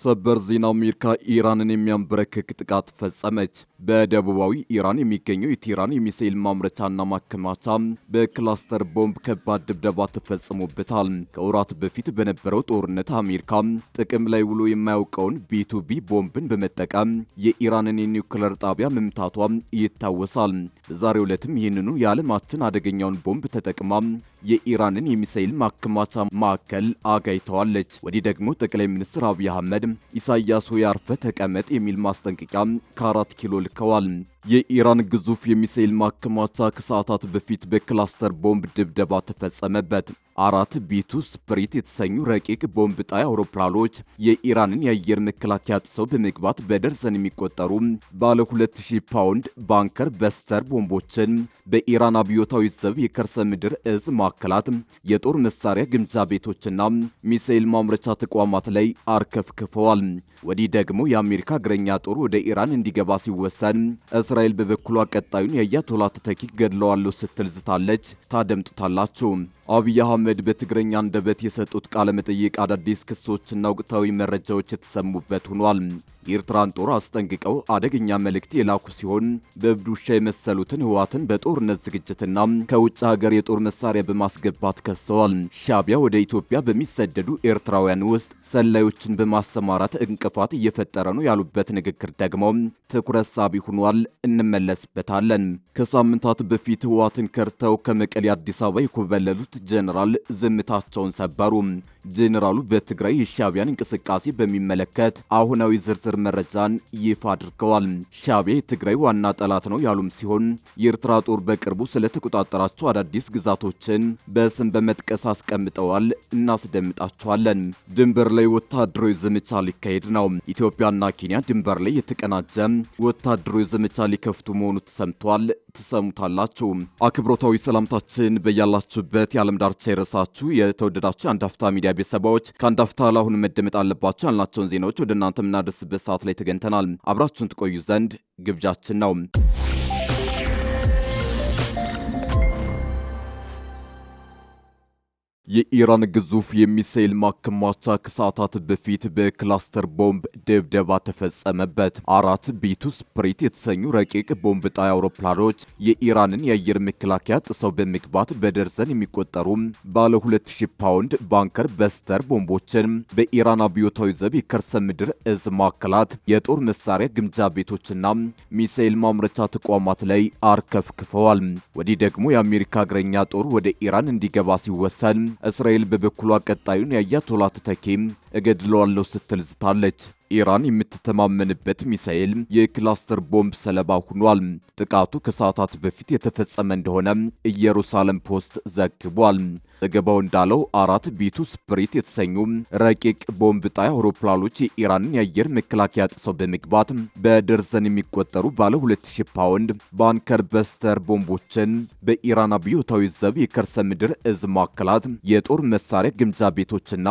ሰበር ዜና አሜሪካ ኢራንን የሚያንበረክክ ጥቃት ፈጸመች። በደቡባዊ ኢራን የሚገኘው የቴህራን የሚሳኤል ማምረቻና ማከማቻ በክላስተር ቦምብ ከባድ ድብደባ ተፈጽሞበታል። ከወራት በፊት በነበረው ጦርነት አሜሪካ ጥቅም ላይ ውሎ የማያውቀውን ቢ2ቢ ቦምብን በመጠቀም የኢራንን የኒውክሌር ጣቢያ መምታቷ ይታወሳል። በዛሬው ዕለትም ይህንኑ የዓለማችን አደገኛውን ቦምብ ተጠቅማ የኢራንን የሚሳኤል ማከማቻ ማዕከል አጋይተዋለች። ወዲህ ደግሞ ጠቅላይ ሚኒስትር አብይ አህመድ ኢሳያስ ሆይ አርፈህ ተቀመጥ የሚል ማስጠንቀቂያ ከ4 ኪሎ ልከዋል። የኢራን ግዙፍ የሚሳኤል ማከማቻ ከሰዓታት በፊት በክላስተር ቦምብ ድብደባ ተፈጸመበት። 4 ቢ2 ስፕሪት የተሰኙ ረቂቅ ቦምብ ጣይ አውሮፕላኖች የኢራንን የአየር መከላከያ ጥሰው በመግባት በደርዘን የሚቆጠሩ ባለ 2000 ፓውንድ ባንከር በስተር ቦምቦችን በኢራን አብዮታዊ ዘብ የከርሰ ምድር እዝ ማዕከላት፣ የጦር መሳሪያ ግምጃ ቤቶችና ሚሳኤል ማምረቻ ተቋማት ላይ አርከፍክፈዋል። ወዲህ ደግሞ የአሜሪካ እግረኛ ጦር ወደ ኢራን እንዲገባ ሲወሰን እስራኤል በበኩሏ ቀጣዩን የአያቶላ ተተኪ ገድለዋለሁ ስትል ዝታለች። ታደምጡታላችሁ። አብይ አህመድ በትግረኛ አንደበት የሰጡት ቃለ መጠይቅ አዳዲስ ክሶችና ወቅታዊ መረጃዎች የተሰሙበት ሆኗል። የኤርትራን ጦር አስጠንቅቀው አደገኛ መልእክት የላኩ ሲሆን በእብድ ውሻ የመሰሉትን ህወሓትን በጦርነት ዝግጅትና ከውጭ ሀገር የጦር መሳሪያ በማስገባት ከሰዋል። ሻዕቢያ ወደ ኢትዮጵያ በሚሰደዱ ኤርትራውያን ውስጥ ሰላዮችን በማሰማራት እንቅፋት እየፈጠረ ነው ያሉበት ንግግር ደግሞ ትኩረት ሳቢ ሆኗል። እንመለስበታለን። ከሳምንታት በፊት ህወሓትን ከርተው ከመቀሌ አዲስ አበባ የኮበለሉት ጄኔራል ዝምታቸውን ሰበሩ። ጄኔራሉ በትግራይ የሻዕቢያን እንቅስቃሴ በሚመለከት አሁናዊ ዝርዝር መረጃን ይፋ አድርገዋል። ሻዕቢያ የትግራይ ዋና ጠላት ነው ያሉም ሲሆን የኤርትራ ጦር በቅርቡ ስለተቆጣጠራቸው አዳዲስ ግዛቶችን በስም በመጥቀስ አስቀምጠዋል። እናስደምጣቸዋለን። ድንበር ላይ ወታደራዊ ዘመቻ ሊካሄድ ነው። ኢትዮጵያና ኬንያ ድንበር ላይ የተቀናጀ ወታደራዊ ዘመቻ ሊከፍቱ መሆኑ ተሰምቷል። ትሰሙታላችሁ። አክብሮታዊ ሰላምታችን በያላችሁበት የዓለም ዳርቻ ይድረሳችሁ። የተወደዳችሁ የአንድ አፍታ ሚዲያ ቤተሰቦች ከአንድ አፍታ ለአሁኑ መደመጥ አለባቸው ያልናቸውን ዜናዎች ወደ እናንተ የምናደርስበት ሰዓት ላይ ተገኝተናል። አብራችሁን ትቆዩ ዘንድ ግብዣችን ነው። የኢራን ግዙፍ የሚሳኤል ማከማቻ ከሰዓታት በፊት በክላስተር ቦምብ ድብደባ ተፈጸመበት። 4 ቢ2 ስፕሪት የተሰኙ ረቂቅ ቦምብ ጣይ አውሮፕላኖች የኢራንን የአየር መከላከያ ጥሰው በመግባት በደርዘን የሚቆጠሩ ባለ 2000 ፓውንድ ባንከር በስተር ቦምቦችን በኢራን አብዮታዊ ዘብ የከርሰ ምድር እዝ ማዕከላት፣ የጦር መሳሪያ ግምጃ ቤቶችና ሚሳኤል ማምረቻ ተቋማት ላይ አርከፍክፈዋል። ወዲህ ደግሞ የአሜሪካ እግረኛ ጦር ወደ ኢራን እንዲገባ ሲወሰን እስራኤል በበኩሏ ቀጣዩን የአያቶላ ተተኪ እገድለዋለሁ ስትል ዝታለች። ኢራን የምትተማመንበት ሚሳኤል የክላስተር ቦምብ ሰለባ ሆኗል። ጥቃቱ ከሰዓታት በፊት የተፈጸመ እንደሆነ ኢየሩሳሌም ፖስት ዘግቧል። ዘገባው እንዳለው 4 ቢ2 ስፕሪት የተሰኙ ረቂቅ ቦምብ ጣይ አውሮፕላኖች የኢራንን የአየር መከላከያ ጥሰው በመግባት በደርዘን የሚቆጠሩ ባለ 2000 ፓውንድ ባንከር በስተር ቦምቦችን በኢራን አብዮታዊ ዘብ የከርሰ ምድር እዝ ማዕከላት፣ የጦር መሳሪያ ግምጃ ቤቶችና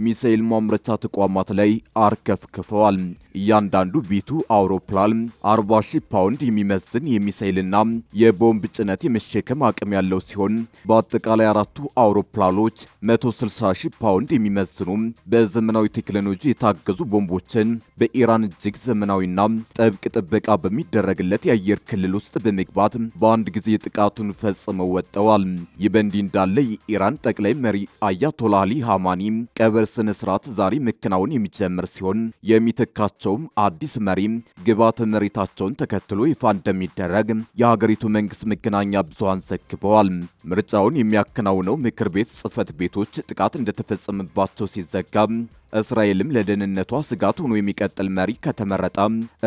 ሚሳኤል ማምረቻ ተቋማት ላይ አርከፍክፈዋል። እያንዳንዱ ቢ2 አውሮፕላን 40,000 ፓውንድ የሚመዝን የሚሳኤልና የቦምብ ጭነት የመሸከም አቅም ያለው ሲሆን በአጠቃላይ አራቱ አውሮፕላኖች 160,000 ፓውንድ የሚመዝኑ በዘመናዊ ቴክኖሎጂ የታገዙ ቦምቦችን በኢራን እጅግ ዘመናዊና ጥብቅ ጥበቃ በሚደረግለት የአየር ክልል ውስጥ በመግባት በአንድ ጊዜ ጥቃቱን ፈጽመው ወጥተዋል። ይህ በእንዲህ እንዳለ የኢራን ጠቅላይ መሪ አያቶላ አሊ ሐማኒ ቀብር ስነ ስርዓት ዛሬ መከናወን የሚጀምር ሲሆን የሚተካቸውም አዲስ መሪ ግብዓተ መሬታቸውን ተከትሎ ይፋ እንደሚደረግ የሀገሪቱ መንግስት መገናኛ ብዙሃን ዘግበዋል። ምርጫውን የሚያከናውነው ምክር ቤት ጽህፈት ቤቶች ጥቃት እንደተፈጸመባቸው ሲዘጋብ እስራኤልም ለደህንነቷ ስጋት ሆኖ የሚቀጥል መሪ ከተመረጠ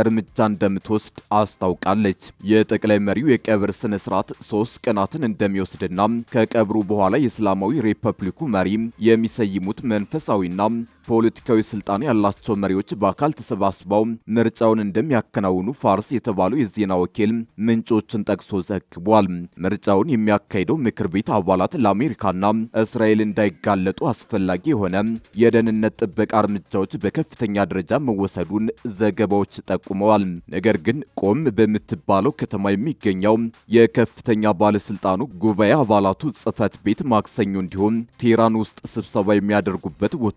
እርምጃ እንደምትወስድ አስታውቃለች። የጠቅላይ መሪው የቀብር ስነ ስርዓት 3 ቀናትን እንደሚወስድና ከቀብሩ በኋላ የእስላማዊ ሪፐብሊኩ መሪ የሚሰይሙት መንፈሳዊና ፖለቲካዊ ስልጣን ያላቸው መሪዎች በአካል ተሰባስበው ምርጫውን እንደሚያከናውኑ ፋርስ የተባለው የዜና ወኪል ምንጮችን ጠቅሶ ዘግቧል። ምርጫውን የሚያካሂደው ምክር ቤት አባላት ለአሜሪካና እስራኤል እንዳይጋለጡ አስፈላጊ የሆነ የደህንነት ጥበቃ እርምጃዎች በከፍተኛ ደረጃ መወሰዱን ዘገባዎች ጠቁመዋል። ነገር ግን ቆም በምትባለው ከተማ የሚገኘው የከፍተኛ ባለስልጣኑ ጉባኤ አባላቱ ጽህፈት ቤት ማክሰኞ እንዲሁም ቴህራን ውስጥ ስብሰባ የሚያደርጉበት ቦታ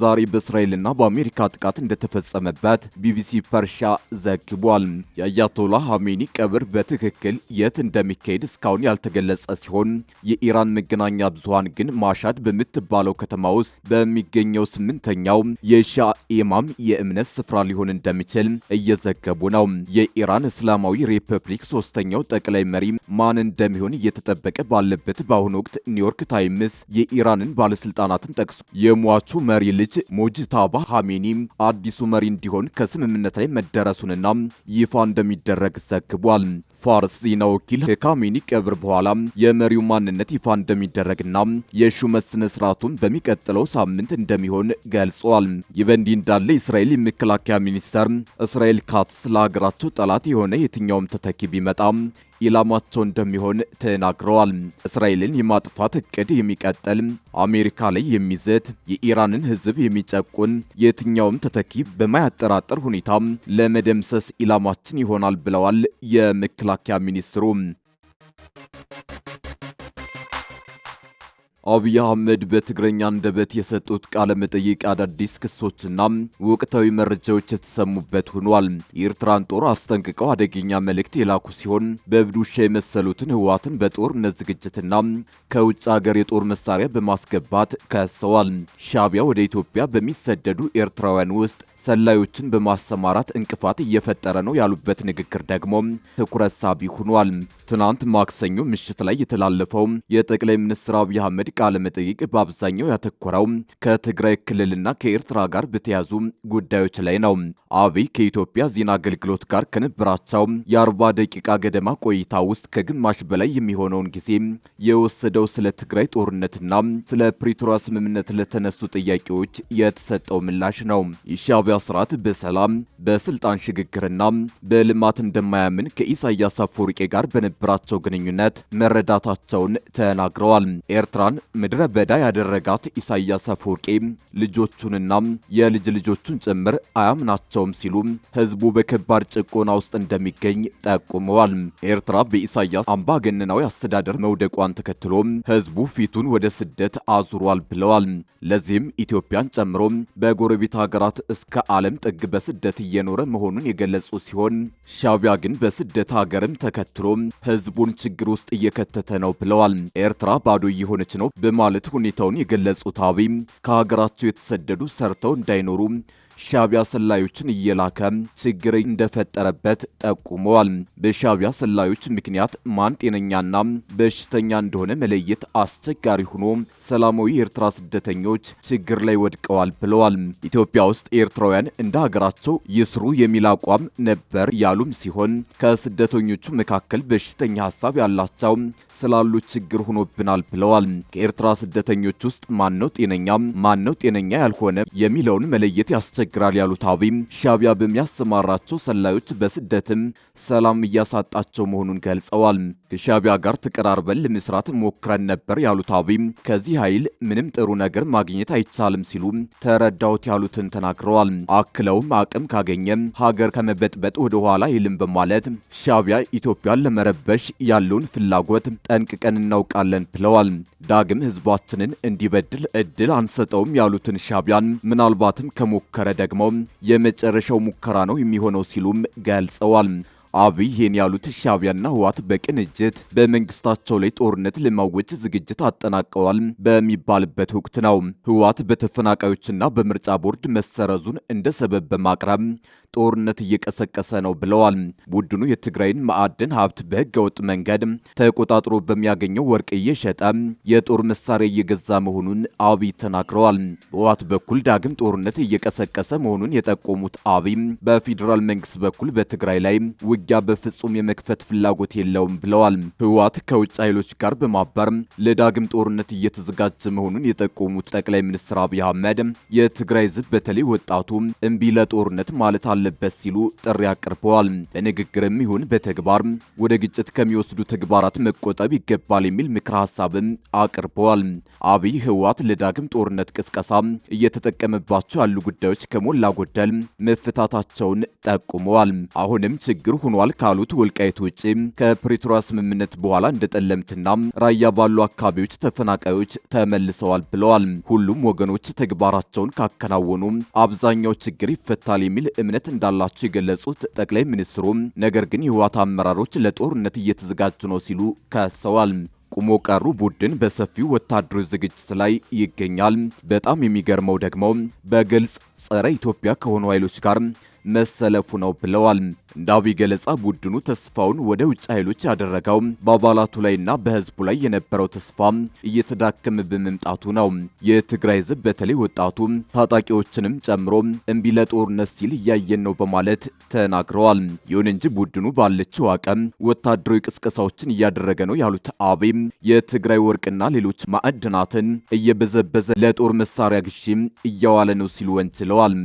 ዛሬ በእስራኤልና በአሜሪካ ጥቃት እንደተፈጸመበት ቢቢሲ ፐርሺያ ዘግቧል። የአያቶላህ ሐሜኒ ቀብር በትክክል የት እንደሚካሄድ እስካሁን ያልተገለጸ ሲሆን የኢራን መገናኛ ብዙሃን ግን ማሻድ በምትባለው ከተማ ውስጥ በሚገኘው 8ኛው የሺአ ኢማም የእምነት ስፍራ ሊሆን እንደሚችል እየዘገቡ ነው። የኢራን እስላማዊ ሪፐብሊክ 3ኛው ጠቅላይ መሪ ማን እንደሚሆን እየተጠበቀ ባለበት በአሁኑ ወቅት ኒውዮርክ ታይምስ የኢራንን ባለስልጣናትን ጠቅሶ የሟቹ መሪ ልጅ ሞጅታባ ሐሜኒ አዲሱ መሪ እንዲሆን ከስምምነት ላይ መደረሱንና ይፋ እንደሚደረግ ዘግቧል። ፋርስ ዜና ወኪል ከካሜኒ ቀብር በኋላ የመሪው ማንነት ይፋ እንደሚደረግና የሹመት ስነ ስርዓቱን በሚቀጥለው ሳምንት እንደሚሆን ገልጿል። ይህ በእንዲህ እንዳለ የእስራኤል የመከላከያ ሚኒስተር እስራኤል ካትስ ለሀገራቸው ጠላት የሆነ የትኛውም ተተኪ ቢመጣ ኢላማቸው እንደሚሆን ተናግረዋል። እስራኤልን የማጥፋት እቅድ የሚቀጥል አሜሪካ ላይ የሚዘት የኢራንን ሕዝብ የሚጨቁን የትኛውም ተተኪ በማያጠራጥር ሁኔታ ለመደምሰስ ኢላማችን ይሆናል ብለዋል የመከላከያ ሚኒስትሩ። አብይ አህመድ በትግረኛ አንደበት የሰጡት ቃለ መጠይቅ አዳዲስ ክሶችና ወቅታዊ መረጃዎች የተሰሙበት ሆኗል። የኤርትራን ጦር አስጠንቅቀው አደገኛ መልእክት የላኩ ሲሆን በእብድ ውሻ የመሰሉትን ህወሓትን በጦርነት ዝግጅትና ከውጭ ሀገር የጦር መሳሪያ በማስገባት ከሰዋል። ሻዕቢያ ወደ ኢትዮጵያ በሚሰደዱ ኤርትራውያን ውስጥ ሰላዮችን በማሰማራት እንቅፋት እየፈጠረ ነው ያሉበት ንግግር ደግሞ ትኩረት ሳቢ ሆኗል። ትናንት ማክሰኞ ምሽት ላይ የተላለፈው የጠቅላይ ሚኒስትር አብይ አህመድ ቃለ መጠይቅ በአብዛኛው ያተኮረው ከትግራይ ክልልና ከኤርትራ ጋር በተያዙ ጉዳዮች ላይ ነው። አብይ ከኢትዮጵያ ዜና አገልግሎት ጋር ከነበራቸው የ40 ደቂቃ ገደማ ቆይታ ውስጥ ከግማሽ በላይ የሚሆነውን ጊዜ የወሰደው ስለ ትግራይ ጦርነትና ስለ ፕሪቶሪያ ስምምነት ለተነሱ ጥያቄዎች የተሰጠው ምላሽ ነው። የሻዕቢያ ስርዓት በሰላም በስልጣን ሽግግርና በልማት እንደማያምን ከኢሳያስ አፈወርቂ ጋር በነበራቸው ግንኙነት መረዳታቸውን ተናግረዋል። ኤርትራን ምድረ በዳ ያደረጋት ኢሳያስ አፈወርቂ ልጆቹንና የልጅ ልጆቹን ጭምር አያምናቸውም ሲሉ ህዝቡ በከባድ ጭቆና ውስጥ እንደሚገኝ ጠቁመዋል። ኤርትራ በኢሳያስ አምባገነናዊ አስተዳደር መውደቋን ተከትሎ ህዝቡ ፊቱን ወደ ስደት አዙሯል ብለዋል። ለዚህም ኢትዮጵያን ጨምሮ በጎረቤት ሀገራት እስከ ዓለም ጥግ በስደት እየኖረ መሆኑን የገለጹ ሲሆን ሻዕቢያ ግን በስደት ሀገርም ተከትሎ ህዝቡን ችግር ውስጥ እየከተተ ነው ብለዋል። ኤርትራ ባዶ እየሆነች ነው በማለት ሁኔታውን የገለጹት አብይ ከሀገራቸው የተሰደዱ ሰርተው እንዳይኖሩ ሻዕቢያ ሰላዮችን እየላከ ችግር እንደፈጠረበት ጠቁመዋል። በሻዕቢያ ሰላዮች ምክንያት ማን ጤነኛና በሽተኛ እንደሆነ መለየት አስቸጋሪ ሆኖ ሰላማዊ የኤርትራ ስደተኞች ችግር ላይ ወድቀዋል ብለዋል። ኢትዮጵያ ውስጥ ኤርትራውያን እንደ ሀገራቸው ይስሩ የሚል አቋም ነበር ያሉም ሲሆን ከስደተኞቹ መካከል በሽተኛ ሀሳብ ያላቸው ስላሉ ችግር ሆኖብናል ብለዋል። ከኤርትራ ስደተኞች ውስጥ ማነው ጤነኛ ማነው ጤነኛ ያልሆነ የሚለውን መለየት ያስቸግራል ያሉት አብይ ሻዕቢያ በሚያሰማራቸው ሰላዮች በስደትም ሰላም እያሳጣቸው መሆኑን ገልጸዋል። ከሻዕቢያ ጋር ተቀራርበን ለመስራት ሞክረን ነበር ያሉት አብይ ከዚህ ኃይል ምንም ጥሩ ነገር ማግኘት አይቻልም ሲሉ ተረዳውት ያሉትን ተናግረዋል። አክለውም አቅም ካገኘም ሀገር ከመበጥበጥ ወደ ኋላ ይልም በማለት ሻዕቢያ ኢትዮጵያን ለመረበሽ ያለውን ፍላጎት ጠንቅቀን እናውቃለን ብለዋል። ዳግም ህዝባችንን እንዲበድል እድል አንሰጠውም ያሉትን ሻዕቢያን ምናልባትም ከሞከረ ደግሞ የመጨረሻው ሙከራ ነው የሚሆነው ሲሉም ገልጸዋል። አብይ ይህን ያሉት ሻዕቢያና ህወሓት በቅንጅት በመንግስታቸው ላይ ጦርነት ለማወጅ ዝግጅት አጠናቀዋል በሚባልበት ወቅት ነው። ህወሓት በተፈናቃዮችና በምርጫ ቦርድ መሰረዙን እንደ ሰበብ በማቅረብ ጦርነት እየቀሰቀሰ ነው ብለዋል። ቡድኑ የትግራይን ማዕድን ሀብት በህገ ወጥ መንገድ ተቆጣጥሮ በሚያገኘው ወርቅ እየሸጠ የጦር መሳሪያ እየገዛ መሆኑን አብይ ተናግረዋል። በህወሓት በኩል ዳግም ጦርነት እየቀሰቀሰ መሆኑን የጠቆሙት አብይ በፌዴራል መንግስት በኩል በትግራይ ላይ ውጊያ በፍጹም የመክፈት ፍላጎት የለውም ብለዋል። ህወሓት ከውጭ ኃይሎች ጋር በማበር ለዳግም ጦርነት እየተዘጋጀ መሆኑን የጠቆሙት ጠቅላይ ሚኒስትር አብይ አህመድ የትግራይ ህዝብ በተለይ ወጣቱ እምቢ ለጦርነት ማለት አለበት ሲሉ ጥሪ አቅርበዋል። በንግግርም ይሁን በተግባር ወደ ግጭት ከሚወስዱ ተግባራት መቆጠብ ይገባል የሚል ምክረ ሐሳብም አቅርበዋል። አብይ ህወሓት ለዳግም ጦርነት ቅስቀሳ እየተጠቀመባቸው ያሉ ጉዳዮች ከሞላ ጎደል መፈታታቸውን ጠቁመዋል። አሁንም ችግር ሆኗል ካሉት ወልቃይት ውጪ ከፕሪቶሪያ ስምምነት በኋላ እንደ ጠለምትና ራያ ባሉ አካባቢዎች ተፈናቃዮች ተመልሰዋል ብለዋል። ሁሉም ወገኖች ተግባራቸውን ካከናወኑ አብዛኛው ችግር ይፈታል የሚል እምነት እንዳላቸው የገለጹት ጠቅላይ ሚኒስትሩ ነገር ግን የህወሓት አመራሮች ለጦርነት እየተዘጋጁ ነው ሲሉ ከሰዋል። ቁሞ ቀሩ ቡድን በሰፊው ወታደራዊ ዝግጅት ላይ ይገኛል። በጣም የሚገርመው ደግሞ በግልጽ ጸረ ኢትዮጵያ ከሆኑ ኃይሎች ጋር መሰለፉ ነው ብለዋል። እንደ አብይ ገለጻ ቡድኑ ተስፋውን ወደ ውጭ ኃይሎች ያደረገው በአባላቱ ላይና በህዝቡ ላይ የነበረው ተስፋ እየተዳከመ በመምጣቱ ነው። የትግራይ ህዝብ በተለይ ወጣቱ ታጣቂዎችንም ጨምሮ እምቢ ለጦርነት ሲል እያየን ነው በማለት ተናግረዋል። ይሁን እንጂ ቡድኑ ባለችው አቅም ወታደራዊ ቅስቀሳዎችን እያደረገ ነው ያሉት አብይ የትግራይ ወርቅና ሌሎች ማዕድናትን እየበዘበዘ ለጦር መሳሪያ ግዢም እያዋለ ነው ሲሉ ወንጅለዋል።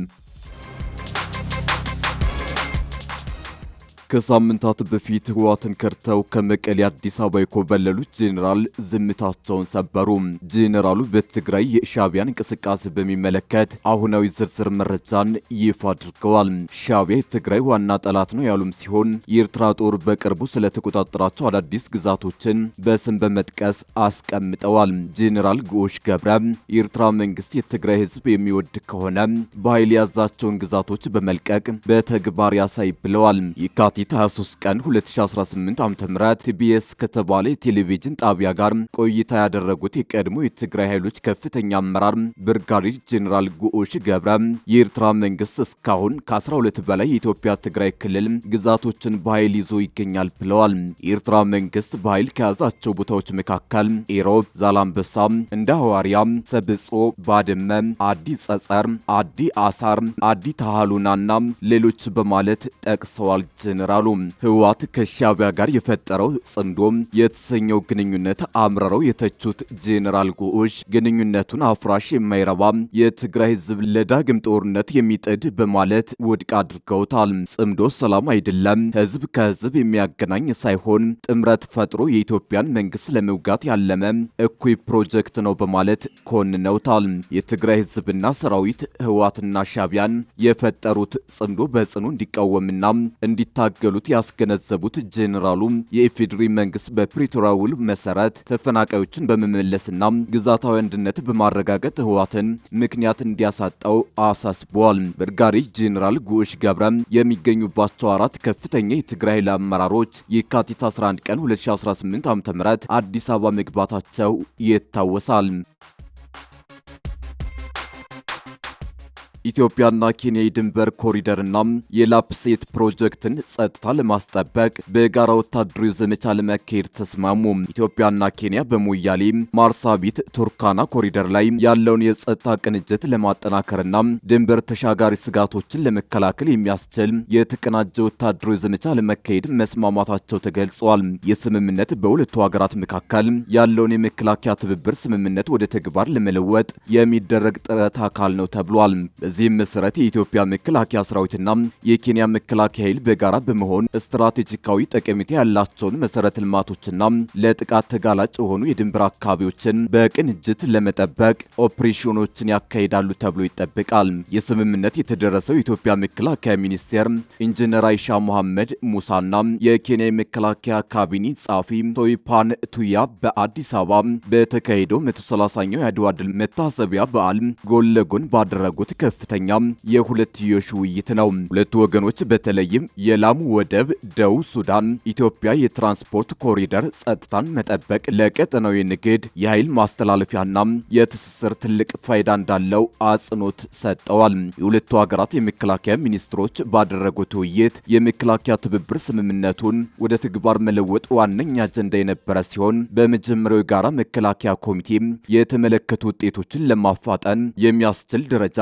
ከሳምንታት በፊት ህወሓትን ከርተው ከመቀሌ አዲስ አበባ የኮበለሉት ጄኔራል ዝምታቸውን ሰበሩ። ጄኔራሉ በትግራይ የሻዕቢያን እንቅስቃሴ በሚመለከት አሁናዊ ዝርዝር መረጃን ይፋ አድርገዋል። ሻዕቢያ የትግራይ ዋና ጠላት ነው ያሉም ሲሆን የኤርትራ ጦር በቅርቡ ስለተቆጣጠራቸው አዳዲስ ግዛቶችን በስም በመጥቀስ አስቀምጠዋል። ጄኔራል ጉዑሽ ገብረ የኤርትራ መንግስት የትግራይ ህዝብ የሚወድ ከሆነ በኃይል የያዛቸውን ግዛቶች በመልቀቅ በተግባር ያሳይ ብለዋል። የካቲት 23 ቀን 2018 ዓ.ም ቲቢኤስ ከተባለ የቴሌቪዥን ጣቢያ ጋር ቆይታ ያደረጉት የቀድሞ የትግራይ ኃይሎች ከፍተኛ አመራር ብርጋዴር ጄኔራል ጉዑሽ ገብረ የኤርትራ መንግስት እስካሁን ከ12 በላይ የኢትዮጵያ ትግራይ ክልል ግዛቶችን በኃይል ይዞ ይገኛል ብለዋል። የኤርትራ መንግስት በኃይል ከያዛቸው ቦታዎች መካከል ኢሮብ፣ ዛላምበሳ፣ እንደ ሐዋርያ፣ ሰብጾ፣ ባድመ፣ አዲ ጸጸር፣ አዲ አሳር፣ አዲ ታሃሉናና ሌሎች በማለት ጠቅሰዋል። ጄኔራሉ ህወሓት ከሻዕቢያ ጋር የፈጠረው ጽምዶ የተሰኘው ግንኙነት አምረረው የተቹት ጄኔራል ጉዑሽ ግንኙነቱን አፍራሽ የማይረባ የትግራይ ህዝብ ለዳግም ጦርነት የሚጥድ በማለት ውድቅ አድርገውታል። ጽምዶ ሰላም አይደለም፣ ህዝብ ከህዝብ የሚያገናኝ ሳይሆን ጥምረት ፈጥሮ የኢትዮጵያን መንግስት ለመውጋት ያለመ እኩይ ፕሮጀክት ነው በማለት ኮንነውታል። የትግራይ ህዝብና ሰራዊት ህወሓትና ሻዕቢያን የፈጠሩት ጽምዶ በጽኑ እንዲቃወምና እንዲታገሉት ያስገነዘቡት ጄኔራሉ የኢፌዴሪ መንግስት በፕሪቶሪያ ውል መሰረት ተፈናቃዮችን በመመለስና ግዛታዊ አንድነት በማረጋገጥ ህወሓትን ምክንያት እንዲያሳጣው አሳስበዋል። ብርጋዴር ጄኔራል ጉዑሽ ገብረ የሚገኙባቸው 4 ከፍተኛ የትግራይ ኃይል አመራሮች የካቲት 11 ቀን 2018 ዓ.ም አዲስ አበባ መግባታቸው ይታወሳል። ኢትዮጵያና ኬንያ የድንበር ኮሪደርና የላፕሴት ፕሮጀክትን ጸጥታ ለማስጠበቅ በጋራ ወታደራዊ ዘመቻ ለማካሄድ ተስማሙ። ኢትዮጵያና ኬንያ በሞያሌ ማርሳቢት፣ ቱርካና ኮሪደር ላይ ያለውን የጸጥታ ቅንጅት ለማጠናከርና ድንበር ተሻጋሪ ስጋቶችን ለመከላከል የሚያስችል የተቀናጀ ወታደራዊ ዘመቻ ለማካሄድ መስማማታቸው ተገልጿል። የስምምነት በሁለቱ ሀገራት መካከል ያለውን የመከላከያ ትብብር ስምምነት ወደ ተግባር ለመለወጥ የሚደረግ ጥረት አካል ነው ተብሏል። በዚህም መሰረት የኢትዮጵያ መከላከያ ሰራዊትና የኬንያ መከላከያ ኃይል በጋራ በመሆን ስትራቴጂካዊ ጠቀሜታ ያላቸውን መሰረተ ልማቶችና ለጥቃት ተጋላጭ የሆኑ የድንበር አካባቢዎችን በቅንጅት ለመጠበቅ ኦፕሬሽኖችን ያካሂዳሉ ተብሎ ይጠበቃል። የስምምነት የተደረሰው የኢትዮጵያ መከላከያ ሚኒስቴር ኢንጂነር አይሻ መሐመድ ሙሳና የኬንያ መከላከያ ካቢኔ ጸሐፊ ቶይፓን ቱያ በአዲስ አበባ በተካሄደው 130ኛው የአድዋ ድል መታሰቢያ በዓል ጎን ለጎን ባደረጉት ከፍተኛ የሁለትዮሽ ውይይት ነው። ሁለቱ ወገኖች በተለይም የላሙ ወደብ፣ ደቡብ ሱዳን ኢትዮጵያ የትራንስፖርት ኮሪደር ጸጥታን መጠበቅ ለቀጠናዊ ንግድ የኃይል ማስተላለፊያና የትስስር ትልቅ ፋይዳ እንዳለው አጽንኦት ሰጠዋል። የሁለቱ ሀገራት የመከላከያ ሚኒስትሮች ባደረጉት ውይይት የመከላከያ ትብብር ስምምነቱን ወደ ተግባር መለወጥ ዋነኛ አጀንዳ የነበረ ሲሆን በመጀመሪያው የጋራ መከላከያ ኮሚቴ የተመለከቱ ውጤቶችን ለማፋጠን የሚያስችል ደረጃ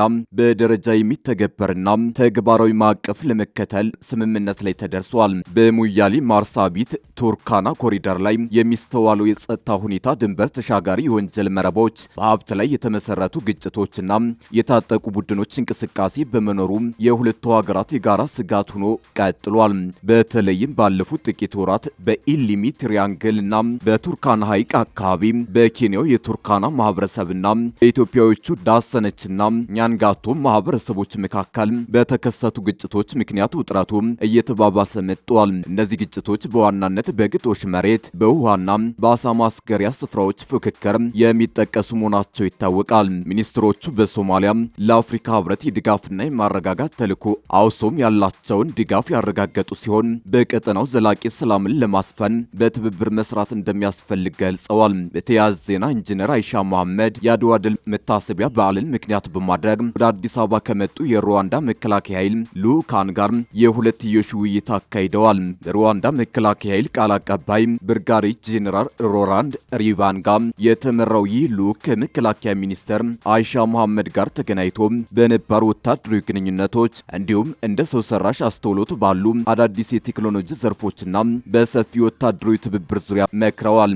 በደረጃ የሚተገበርና ተግባራዊ ማዕቀፍ ለመከተል ስምምነት ላይ ተደርሷል። በሙያሌ ማርሳቢት ቱርካና ኮሪደር ላይ የሚስተዋለው የጸጥታ ሁኔታ ድንበር ተሻጋሪ የወንጀል መረቦች፣ በሀብት ላይ የተመሰረቱ ግጭቶችና የታጠቁ ቡድኖች እንቅስቃሴ በመኖሩ የሁለቱ ሀገራት የጋራ ስጋት ሆኖ ቀጥሏል። በተለይም ባለፉት ጥቂት ወራት በኢሊሚ ትሪያንግል እና በቱርካና ሐይቅ አካባቢ በኬንያው የቱርካና ማህበረሰብና በኢትዮጵያዎቹ ዳሰነችና ኛንጋቶ ማህበረሰቦች መካከል በተከሰቱ ግጭቶች ምክንያት ውጥረቱ እየተባባሰ መጥቷል። እነዚህ ግጭቶች በዋናነት በግጦሽ መሬት፣ በውሃና በአሳ ማስገሪያ ስፍራዎች ፍክክር የሚጠቀሱ መሆናቸው ይታወቃል። ሚኒስትሮቹ በሶማሊያ ለአፍሪካ ህብረት የድጋፍና የማረጋጋት ተልዕኮ አውሶም ያላቸውን ድጋፍ ያረጋገጡ ሲሆን በቀጠናው ዘላቂ ሰላምን ለማስፈን በትብብር መስራት እንደሚያስፈልግ ገልጸዋል። በተያያዘ ዜና ኢንጂነር አይሻ መሐመድ የአድዋ ድል መታሰቢያ በዓልን ምክንያት በማድረግ ወደ አዲስ አበባ ከመጡ የሩዋንዳ መከላከያ ኃይል ልዑካን ጋር የሁለትዮሽ ውይይት አካሂደዋል። በሩዋንዳ መከላከያ ኃይል ቃል አቀባይ ብርጋዴር ጄኔራል ሮላንድ ሪቫንጋ የተመራው ይህ ልዑክ ከመከላከያ ሚኒስተር አይሻ መሐመድ ጋር ተገናኝቶ በነባር ወታደራዊ ግንኙነቶች እንዲሁም እንደ ሰው ሰራሽ አስተውሎት ባሉ አዳዲስ የቴክኖሎጂ ዘርፎችና በሰፊ ወታደራዊ ትብብር ዙሪያ መክረዋል።